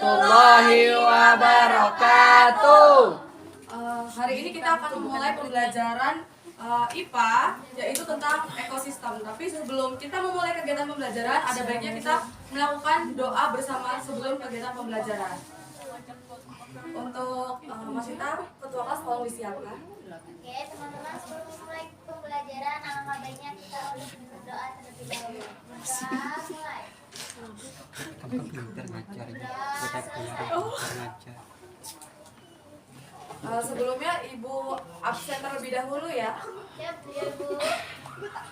warahmatullahi wabarakatuh. Hari ini kita akan memulai pembelajaran IPA, yaitu tentang ekosistem. Tapi sebelum kita memulai kegiatan pembelajaran, ada baiknya kita melakukan doa bersama sebelum kegiatan pembelajaran. Untuk Mas Ita, ketua kelas tolong disiapkan. Oke, teman-teman, sebelum memulai pembelajaran, alangkah baiknya kita untuk berdoa terlebih dahulu. Berdoa mulai. Sebelumnya Ibu absen terlebih dahulu ya. Siap, Bu.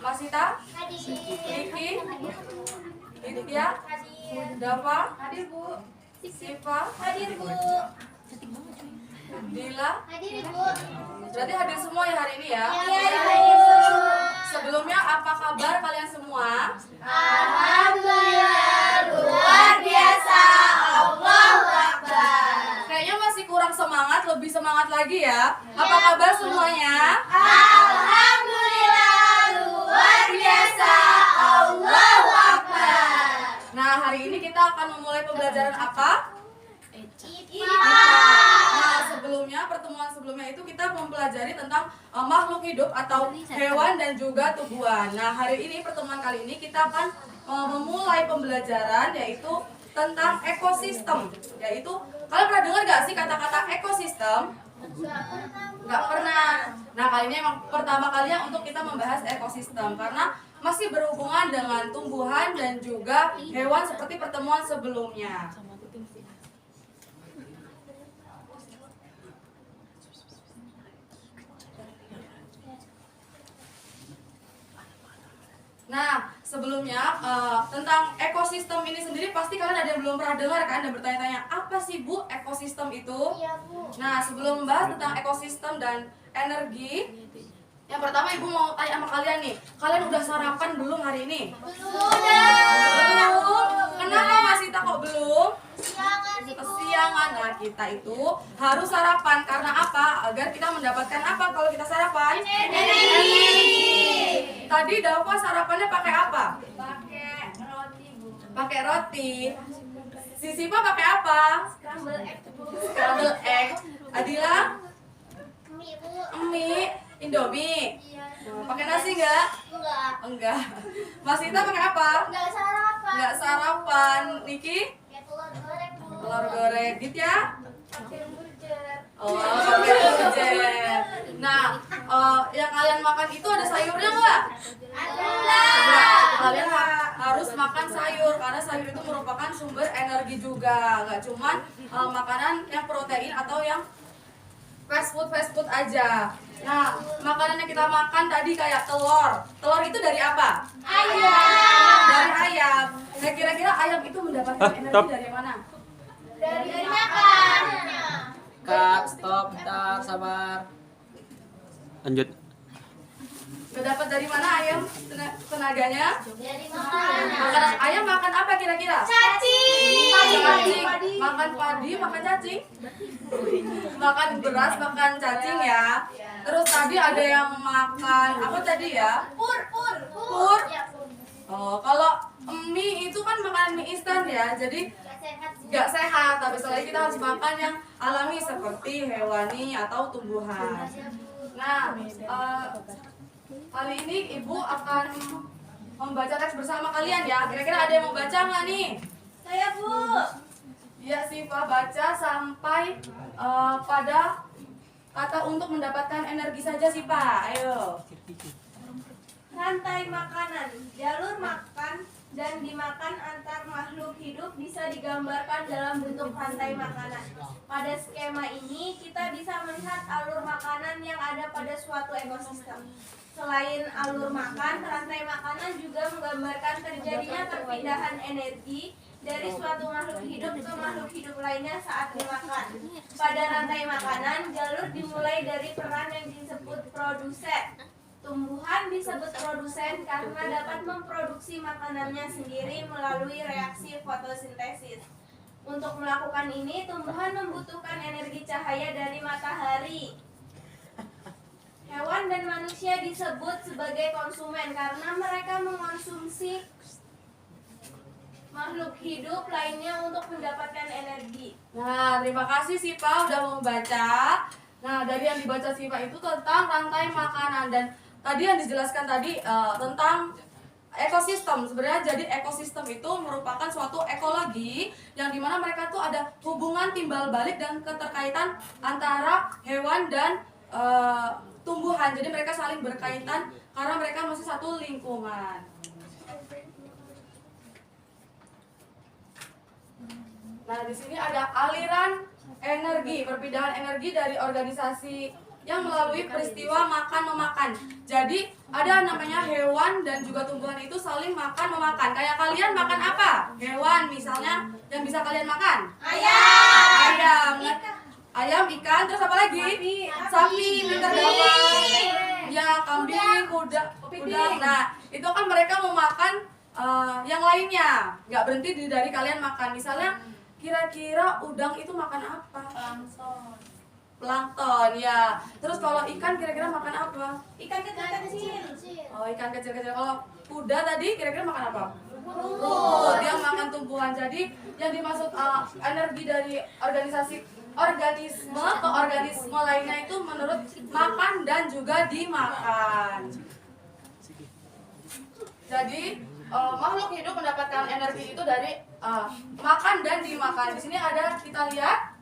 Mas Ita, Hadir. Niki, Ditya, Hadir. Dava, hadir Bu. Siva, Hadir, Bu. Dila, Hadir, Ibu. berarti hadir semua ya hari ini ya. Iya, Ibu. Sebelumnya apa kabar kalian semua? Alhamdulillah, luar biasa. Allahu Akbar. Kayaknya masih kurang semangat, lebih semangat lagi ya. Apa kabar semuanya? Alhamdulillah, luar biasa. Allahu Akbar. Nah, hari ini kita akan memulai pembelajaran apa? IPA. Nah, pertemuan sebelumnya itu kita mempelajari tentang makhluk hidup atau hewan dan juga tumbuhan. Nah, hari ini pertemuan kali ini kita akan memulai pembelajaran yaitu tentang ekosistem. Yaitu kalian pernah dengar gak sih kata-kata ekosistem? Nggak pernah. Nah, kali ini emang pertama kalinya untuk kita membahas ekosistem karena masih berhubungan dengan tumbuhan dan juga hewan seperti pertemuan sebelumnya. Nah, sebelumnya tentang ekosistem ini sendiri pasti kalian ada yang belum pernah dengar kan dan bertanya-tanya, apa sih Bu ekosistem itu? Iya, Bu. Nah, sebelum membahas tentang ekosistem dan energi, yang pertama Ibu mau tanya sama kalian nih, kalian udah sarapan belum hari ini? Belum. Kenapa Mas Ita kok belum? Siangan, Ibu. Kesiangan. Nah, kita itu harus sarapan karena apa? Agar kita mendapatkan apa kalau kita sarapan? Energi. Tadi Dava sarapannya pakai apa? Pakai roti, Bu. Pakai roti. Si Siva pakai apa? Scramble egg, Bu. Scramble egg. Adila? Mie, Bu. Mie. Indomie. Iya. Pakai nasi nggak? Enggak. Enggak. Mas Ita pakai apa? Enggak sarapan. Nggak sarapan. Niki? Kayak telur goreng, Bu. Telur goreng. Ditya? Pakai burger. Oh, pakai burger. Nah, yang kalian makan itu ada sayurnya nggak? Ada. Kalian harus makan sayur karena sayur itu merupakan sumber energi juga, nggak cuman makanan yang protein atau yang fast food aja. Nah, makanan yang kita makan tadi kayak telur. Telur itu dari apa? Ayam. Dari ayam. Nah, kira-kira ayam itu mendapatkan energi dari mana? Dari makan. Kak, stop, bentar, sabar. Lanjut. Dapat dari mana ayam tenaganya? Dari makan. Makanan ayam makan apa kira-kira? Cacing. Cacing. Makan padi, makan cacing. Makan beras, makan cacing ya. Terus tadi ada yang makan apa tadi ya? Pur. Pur. Ya, pur. Oh, kalau mie itu kan makanan mie instan ya. Jadi Gak sehat. nggak sehat. Tapi selain kita harus makan yang alami seperti hewani atau tumbuhan. Nah, kali ini Ibu akan membaca teks bersama kalian ya. Kira-kira ada yang mau baca nggak nih? Saya, Bu. Ya, Siva baca sampai pada kata untuk mendapatkan energi saja Siva. Ayo. Rantai makanan, jalur makan dan dimakan antar makhluk hidup bisa digambarkan dalam bentuk rantai makanan. Pada skema ini, kita bisa melihat alur makanan yang ada pada suatu ekosistem. Selain alur makan, rantai makanan juga menggambarkan terjadinya perpindahan energi dari suatu makhluk hidup ke makhluk hidup lainnya saat dimakan. Pada rantai makanan, jalur dimulai dari peran yang disebut produsen. Tumbuhan disebut produsen karena dapat memproduksi makanannya sendiri melalui reaksi fotosintesis. Untuk melakukan ini, tumbuhan membutuhkan energi cahaya dari matahari. Hewan dan manusia disebut sebagai konsumen karena mereka makhluk hidup lainnya untuk mendapatkan energi. Nah, terima kasih Sipa udah membaca. Nah, dari yang dibaca Sipa itu tentang rantai makanan dan tadi yang dijelaskan tadi tentang ekosistem. Sebenarnya jadi ekosistem itu merupakan suatu ekologi yang dimana mereka tuh ada hubungan timbal balik dan keterkaitan antara hewan dan tumbuhan. Jadi mereka saling berkaitan karena mereka masih satu lingkungan. Nah, di sini ada aliran energi, perpindahan energi dari organisasi yang melalui peristiwa makan-memakan. Jadi, ada namanya hewan dan juga tumbuhan itu saling makan-memakan. Kayak kalian makan apa? Hewan misalnya yang bisa kalian makan? Ayam. Ayam, ikan, terus apa lagi? Sapi, pintar dapat. Ya, kambing, kuda. Nah, itu kan mereka memakan yang lainnya. Nggak berhenti dari kalian makan. Misalnya, kira-kira udang itu makan apa? Plankton, ya. Terus kalau ikan kira-kira makan apa? Ikan kecil-kecil. Oh, ikan kecil-kecil. Kalau kuda tadi kira-kira makan apa? Rumput. Dia makan tumbuhan. Jadi yang dimaksud energi dari organisme ke organisme lainnya itu menurut makan dan juga dimakan. Jadi makhluk hidup mendapatkan energi itu dari makan dan dimakan. Di sini ada, kita lihat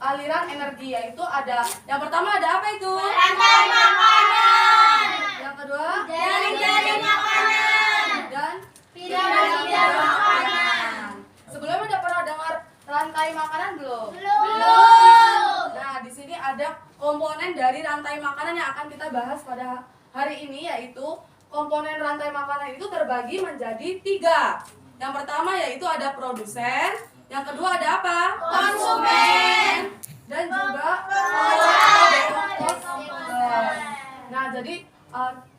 aliran energi, yaitu ada yang pertama ada apa itu? Rantai makanan. Yang kedua Jaring-jaring makanan. dan Piramida makanan. Sebelumnya udah pernah dengar rantai makanan belum? Belum. Nah, di sini ada komponen dari rantai makanan yang akan kita bahas pada hari ini, yaitu komponen rantai makanan itu terbagi menjadi 3. Yang pertama yaitu ada produsen, yang kedua ada apa? Konsumen, dan juga dekoder. Nah, jadi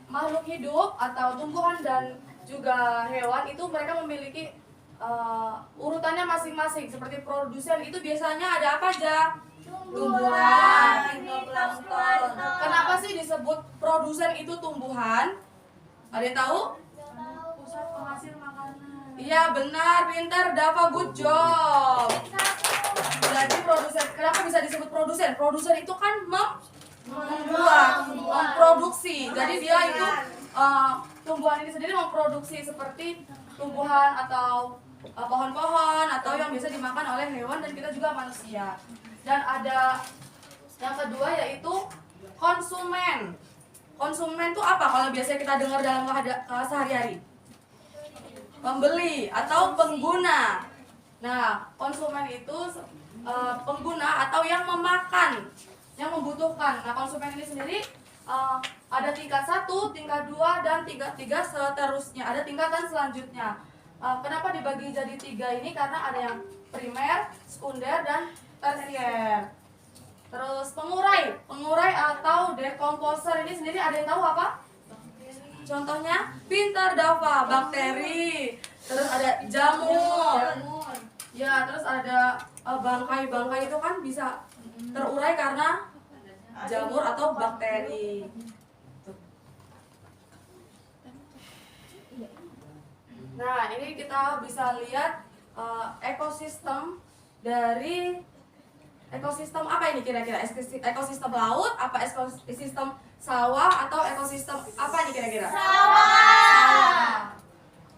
makhluk hidup atau tumbuhan dan juga hewan itu mereka memiliki urutannya masing-masing. Seperti produsen itu biasanya ada apa aja? Tumbuhan. Kenapa sih disebut produsen itu tumbuhan? Ada yang tahu? Pusat penghasil makanan. Iya benar, pintar Dava, good job. Jadi produsen, kenapa bisa disebut produsen? Produsen itu kan membuat, memproduksi. Jadi dia itu tumbuhan ini sendiri memproduksi seperti tumbuhan atau pohon-pohon atau yang biasa dimakan oleh hewan dan kita juga manusia. Dan ada yang kedua yaitu konsumen. Konsumen itu apa kalau biasanya kita dengar dalam sehari-hari? Pembeli atau pengguna. Nah, konsumen itu pengguna atau yang memakan, yang membutuhkan. Nah, konsumen ini sendiri ada tingkat 1, tingkat 2, dan tingkat 3 seterusnya. Ada tingkatan selanjutnya. Kenapa dibagi jadi 3 ini? Karena ada yang primer, sekunder, dan tersier. Terus pengurai atau dekomposer ini sendiri ada yang tahu apa? Contohnya, pintar Dava, bakteri. Terus ada jamur. Ya, terus ada bangkai itu kan bisa terurai karena jamur atau bakteri. Nah, ini kita bisa lihat ekosistem dari ekosistem apa ini kira-kira? Ekosistem laut, apa ekosistem sawah, atau ekosistem apa ini kira-kira? Sawah.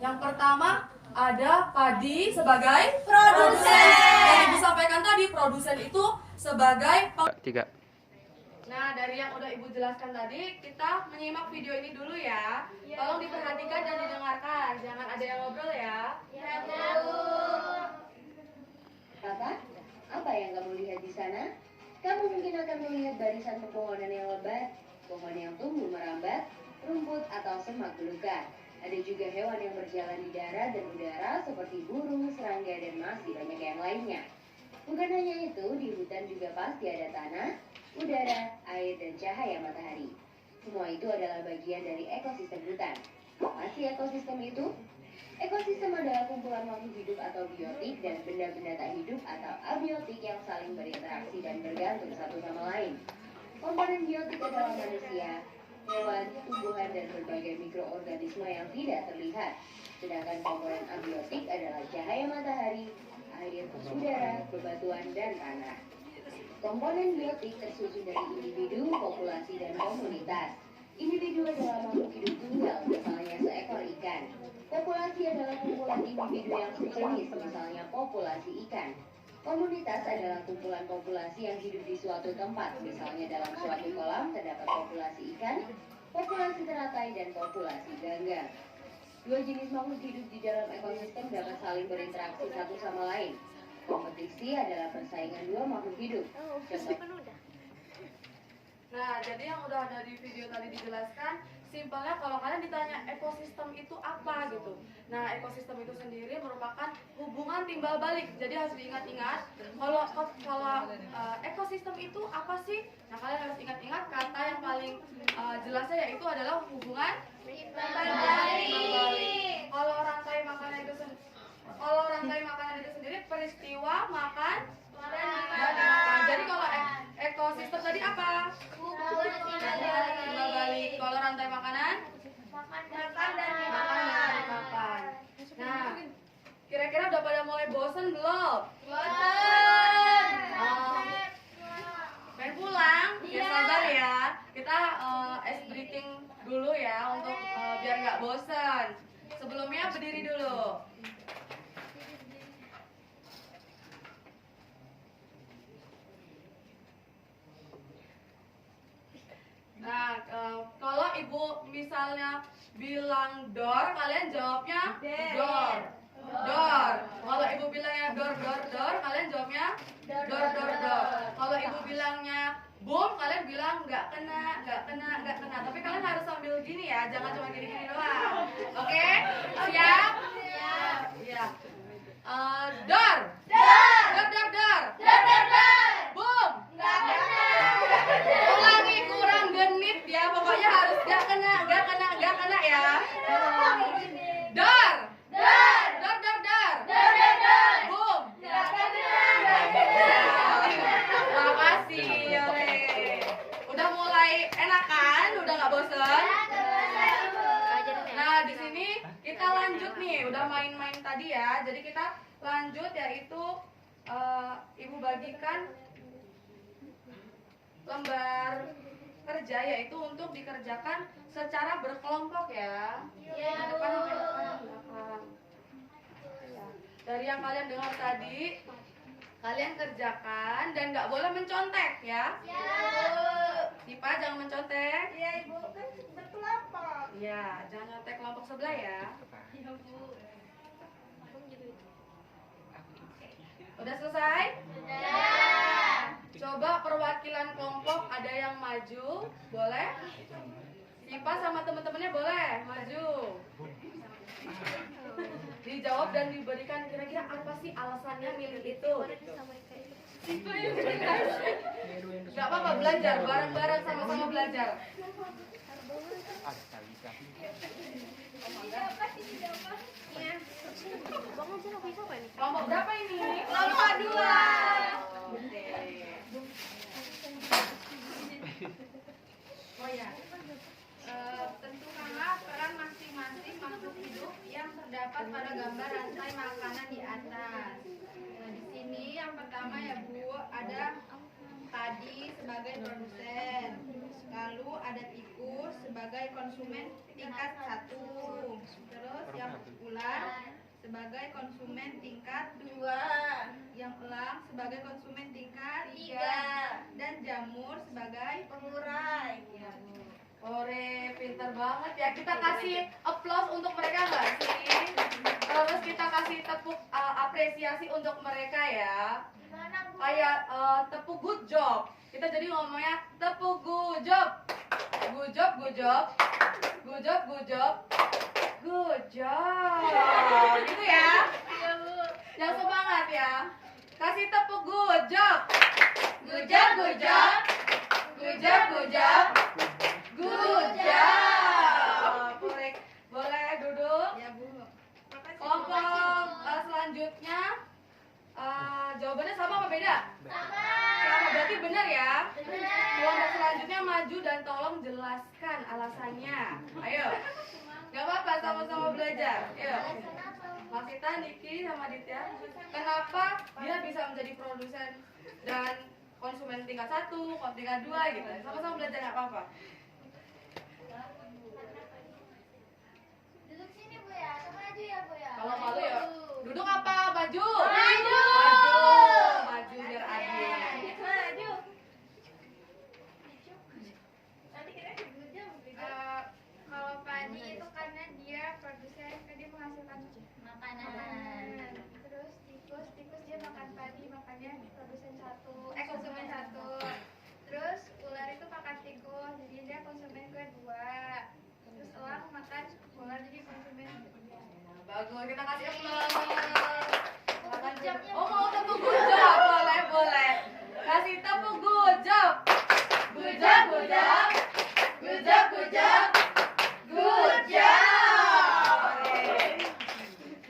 Yang pertama ada padi sebagai produsen. Yang disampaikan tadi, produsen itu sebagai 3. Nah, dari yang udah Ibu jelaskan tadi, kita menyimak video ini dulu ya. Tolong diperhatikan dan didengarkan. Jangan ada yang ngobrol ya. Ya, Bu. Apa yang kamu lihat di sana? Kamu mungkin akan melihat barisan pepohonan yang lebat, pohon yang tumbuh merambat, rumput atau semak belukar. Ada juga hewan yang berjalan di darat dan udara seperti burung, serangga, dan masih banyak yang lainnya. Bukan hanya itu, di hutan juga pasti ada tanah, udara, air, dan cahaya matahari. Semua itu adalah bagian dari ekosistem hutan. Apa sih ekosistem itu? Ekosistem adalah kumpulan makhluk hidup atau biotik dan benda-benda tak hidup atau abiotik yang saling berinteraksi dan bergantung satu sama lain. Komponen biotik adalah manusia, hewan, tumbuhan, dan berbagai mikroorganisme yang tidak terlihat. Sedangkan komponen abiotik adalah cahaya matahari, air, udara, bebatuan, dan tanah. Komponen biotik tersusun dari individu, populasi, dan komunitas. Individu adalah makhluk hidup tunggal, misalnya seekor ikan. Populasi adalah kumpulan individu yang sejenis, misalnya populasi ikan. Komunitas adalah kumpulan populasi yang hidup di suatu tempat, misalnya dalam suatu kolam terdapat populasi ikan, populasi teratai, dan populasi ganggang. Dua jenis makhluk hidup di dalam ekosistem dapat saling berinteraksi satu sama lain. Kompetisi adalah persaingan dua makhluk hidup. Contoh. Nah, jadi yang udah ada di video tadi dijelaskan, simpelnya kalau kalian ditanya ekosistem itu apa gitu. Nah, ekosistem itu sendiri merupakan hubungan timbal balik. Jadi harus diingat-ingat kalau ekosistem itu apa sih? Nah, kalian harus ingat-ingat kata yang paling jelasnya yaitu adalah hubungan timbal balik. Kalau rantai makanan itu sendiri peristiwa makan dan dimakan. Jadi kalau ekosistem tadi apa? Timbal balik. Kalau rantai makanan? Makan dan dimakan. Nah, kira-kira udah pada mulai bosen belum? Bosen. Pengen pulang? Ya sabar ya. Kita ice breathing dulu ya untuk biar nggak bosen. Sebelumnya berdiri dulu. Nah, kalau ibu misalnya bilang door, kalian jawabnya door. Door. Kalau ibu bilangnya door, kalian jawabnya door. Kalau ibu bilangnya boom, kalian bilang nggak kena. Tapi kalian harus sambil gini ya, jangan cuma gini-gini doang. Oke? Siap? Iya. Door. Door. Boom. Nggak kena. Ulangi, kurang genit ya, pokoknya harus nggak kena ya. Door. Boom. Nggak kena. Makasih. Udah mulai enakan, udah nggak bosen? Nah, di sini kita lanjut nih, udah main-main tadi ya. Jadi kita lanjut yaitu ibu bagikan lembar kerja yaitu untuk dikerjakan secara berkelompok ya. Depan sampai belakang. Dari yang kalian dengar tadi, kalian kerjakan dan nggak boleh mencontek ya. Sipa jangan mencontek. Iya, Ibu, kan berkelompok. Iya, jangan nyontek kelompok sebelah ya. Iya, Bu. Udah selesai? Coba perwakilan kelompok ada yang maju, boleh? Sipa sama teman-temannya boleh maju. Dijawab dan diberikan kira-kira apa sih alasannya milih itu. Gak apa-apa, belajar bareng-bareng, sama-sama belajar. Kelompok berapa ini? Kelompok 2. Oh ya, tentukanlah peran masing-masing makhluk hidup yang terdapat pada gambar rantai makanan di atas. Nah, di sini yang pertama ya Bu, ada padi sebagai produsen, lalu ada tikus sebagai konsumen tingkat 1, terus yang ular sebagai konsumen tingkat 2, yang elang sebagai konsumen tingkat 3, dan jamur sebagai pengurai. Ya, Bu. Ore, pintar banget ya. Kita kasih applause untuk mereka nggak sih? Terus kita kasih tepuk apresiasi untuk mereka ya. Kayak tepuk good job. Kita jadi ngomongnya tepuk good job. Good job. Gitu ya. Yang semangat ya. Kasih tepuk good job. Good job. Boleh duduk? Ya, Bu. Kelompok selanjutnya jawabannya sama apa beda? Sama berarti benar ya? Benar. Kelompok selanjutnya maju dan tolong jelaskan alasannya. Ayo. Gak apa-apa, sama-sama belajar. Ayo. Mas Ita, Niki, sama Ditya. Kenapa dia bisa menjadi produsen dan konsumen tingkat 1, tingkat 2 gitu. Sama-sama belajar nggak apa-apa. Duduk sini Bu ya, atau maju ya Bu ya? Kalau malu ya duduk apa? Maju. Maju. Maju biar adil. Maju. Kalau padi itu karena dia produsen, kan dia menghasilkan Makanan. Terus tikus dia makan padi, makanya produsen konsumen satu. Terus ular itu makan tikus, jadi dia konsumen kedua. Terus elang makan ular, jadi konsumen ketiga. Bagus, kita kasih aplaus. Oh, mau tepuk good job? Boleh. Kasih tepuk good job. Good job. Good job.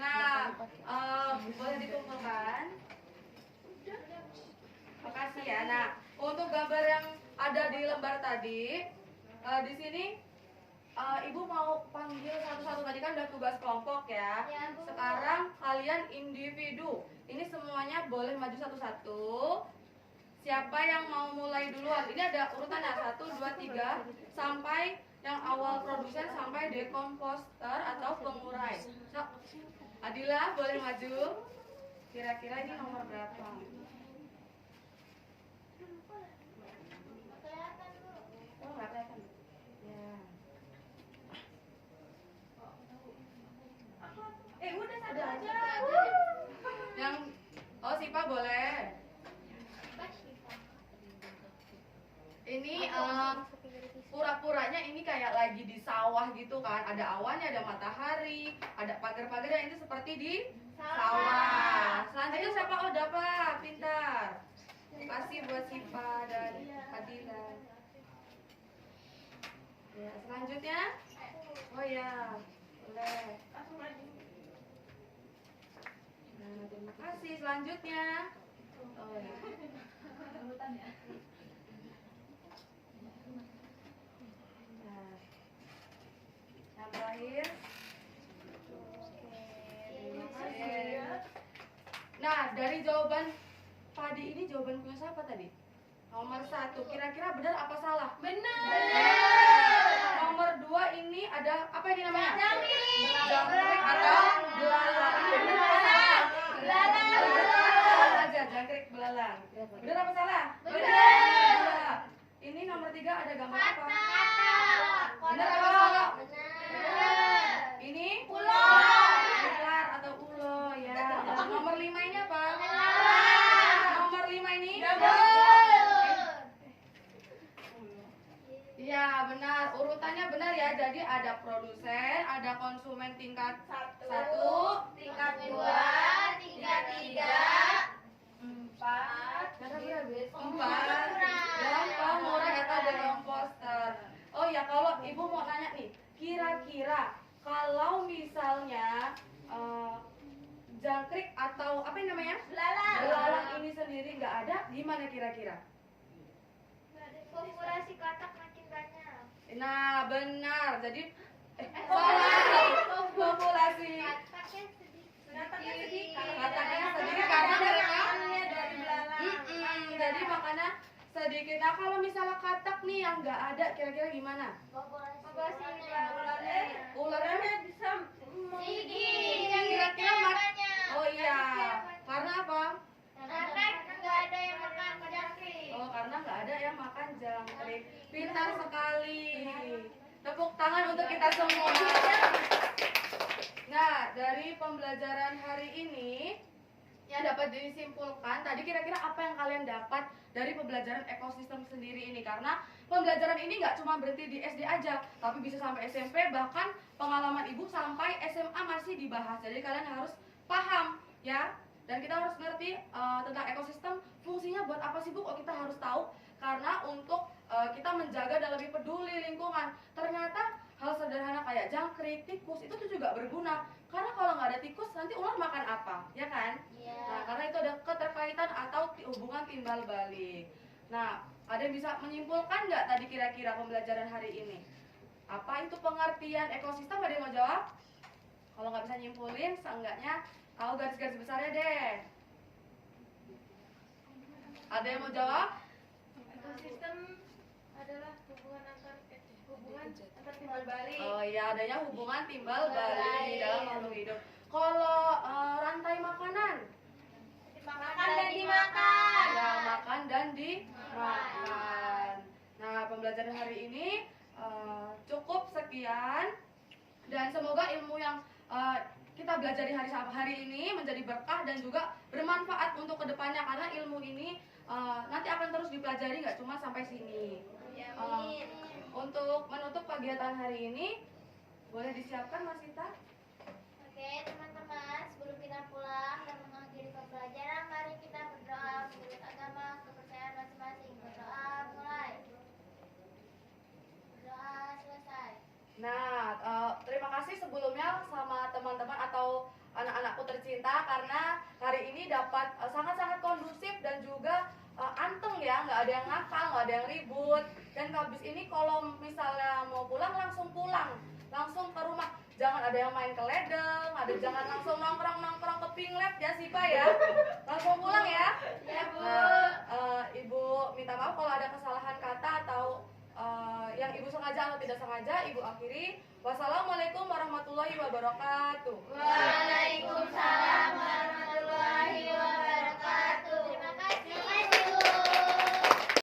Nah, boleh dikumpulkan. Makasih ya. Nah, untuk gambar yang ada di lembar tadi, di sini Ibu mau panggil satu-satu, tadi kan udah tugas kelompok ya. Ya, Bu. Sekarang kalian individu. Ini semuanya boleh maju satu-satu. Siapa yang mau mulai duluan? Ini ada urutannya 1, 2, 3 sampai yang awal produsen sampai dekomposter atau pengurai. So, Adila boleh maju. Kira-kira ini nomor berapa? Kelihatan Bu. Oh, nggak kelihatan. Ya. Udah satu Udah aja. Yang Sipa boleh. Ini pura-puranya ini kayak lagi di sawah gitu kan. Ada awannya, ada matahari, ada pagar-pagar, itu seperti di sawah. Selanjutnya siapa? Oh, dapat. Pintar. Kasih buat Sipa dan Adila. Ya, selanjutnya. Oh ya, boleh. Nah, terima kasih. Selanjutnya. Oh ya. Nah, yang terakhir. Terima kasih. Nah, dari jawaban padi ini jawaban punya siapa tadi? Nomor 1. Kira-kira benar apa salah? Benar. Nomor 2 ini ada apa ini namanya? Jangkrik. Jangkrik atau belalang. Ini benar apa salah? Belalang. Salah aja, jangkrik belalang. Benar apa salah? Benar. Ini nomor 3 ada gambar apa? Kata. Benar apa salah? Benar. Ini Ular. ular atau ulo ya. Nomor 5 ini apa? Nomor 5 ini? Iya benar, urutannya benar ya. Jadi ada produsen, ada konsumen tingkat 1, Tingkat 2, tingkat 3, 4, dan pengurai atau dekomposter. Oh ya, kalau ibu mau nanya nih, kira-kira kalau misalnya jangkrik atau apa yang namanya? Belalang ini sendiri nggak ada, gimana kira-kira? populasi katak makin banyak. Nah benar, jadi salah populasi Kataknya sedikit. kataknya sedikit karena mereka dari belalang. jadi makanya sedikit. Nah kalau misalnya katak nih yang nggak ada, kira-kira gimana? Populasi Ularnya bisa sedikit. kira-kira banyak. oh iya, karena apa? Karena nggak ada yang makan jangkrik. Oh karena nggak ada yang makan jangkrik. Pintar sekali. Tepuk tangan untuk kita semua. Nah dari pembelajaran hari ini yang dapat disimpulkan tadi, kira-kira apa yang kalian dapat dari pembelajaran ekosistem sendiri ini? Karena pembelajaran ini nggak cuma berhenti di SD aja, tapi bisa sampai SMP, bahkan pengalaman ibu sampai SMA masih dibahas. Jadi kalian harus paham ya, dan kita harus ngerti tentang ekosistem. Fungsinya buat apa sih Bu? Kok kita harus tahu? Karena untuk kita menjaga dan lebih peduli lingkungan. Ternyata hal sederhana kayak jangkrik, tikus itu tuh juga berguna. Karena kalau nggak ada tikus, nanti ular makan apa? Ya kan? Iya. Nah, karena itu ada keterkaitan atau hubungan timbal balik. Nah, ada yang bisa menyimpulkan nggak tadi kira-kira pembelajaran hari ini? Apa itu pengertian ekosistem? Ada yang mau jawab? Kalau nggak bisa nyimpulin, seenggaknya tahu garis-garis besarnya deh. Ada yang mau jawab? Ekosistem adalah hubungan antar timbal balik. Oh iya, adanya hubungan timbal balik dalam makhluk hidup. Kalau rantai makanan? Makan dan dimakan. Ya, makan dan dimakan. Nah, pembelajaran hari ini cukup sekian. Dan semoga ilmu yang kita belajar di hari ini menjadi berkah dan juga bermanfaat untuk kedepannya. Karena ilmu ini nanti akan terus dipelajari, nggak cuma sampai sini. Untuk menutup kegiatan hari ini, boleh disiapkan Mas Sita? Oke teman-teman, sebelum kita pulang dan mengakhiri pembelajaran, mari kita berdoa menurut agama kepercayaan masing-masing. Berdoa mulai. Berdoa selesai. Nah, terima kasih sebelumnya sama teman-teman atau anak-anakku tercinta karena hari ini dapat sangat-sangat kondusif dan juga anteng ya, nggak ada yang nakal, nggak ada yang ribut. Dan habis ini kalau misalnya mau pulang langsung ke rumah. Jangan ada yang main ke ledeng, jangan langsung nongkrong ke pinglet ya Sipa ya. Langsung pulang ya. Ya, Bu. Nah, Ibu minta maaf kalau ada kesalahan kata atau yang Ibu sengaja atau tidak sengaja, Ibu akhiri. Wassalamualaikum warahmatullahi wabarakatuh. Waalaikumsalam warahmatullahi